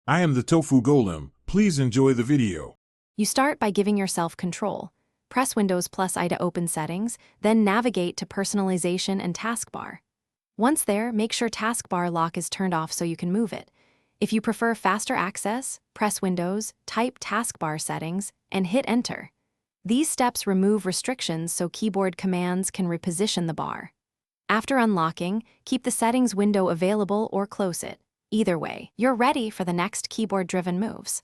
I am the Tofu Golem. Please enjoy the video. You start by giving yourself control. Press Windows +I to open settings, then navigate to personalization and taskbar. Once there, make sure taskbar lock is turned off so you can move it. If you prefer faster access, press Windows, type taskbar settings, and hit enter. These steps remove restrictions so keyboard commands can reposition the bar. After unlocking, keep the settings window available or close it. Either way, you're ready for the next keyboard-driven moves.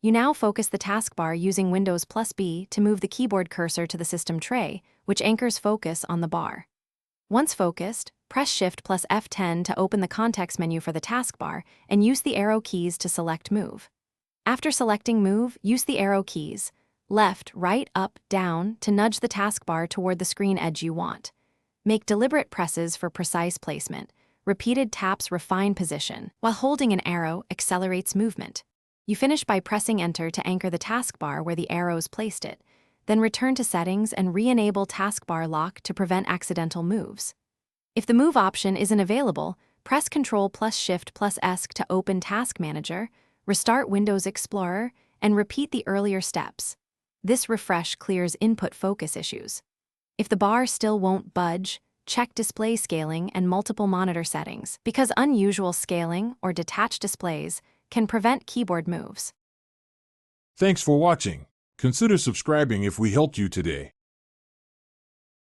You now focus the taskbar using Windows +B to move the keyboard cursor to the system tray, which anchors focus on the bar. Once focused, press Shift + F10 to open the context menu for the taskbar and use the arrow keys to select Move. After selecting Move, use the arrow keys, left, right, up, down, to nudge the taskbar toward the screen edge you want. Make deliberate presses for precise placement. Repeated taps refine position, while holding an arrow accelerates movement. You finish by pressing Enter to anchor the taskbar where the arrows placed it, then return to Settings and re-enable taskbar lock to prevent accidental moves. If the Move option isn't available, press Ctrl + Shift + S to open Task Manager, restart Windows Explorer, and repeat the earlier steps. This refresh clears input focus issues. If the bar still won't budge, check display scaling and multiple monitor settings, because unusual scaling or detached displays can prevent keyboard moves. Thanks for watching. Consider subscribing if we helped you today.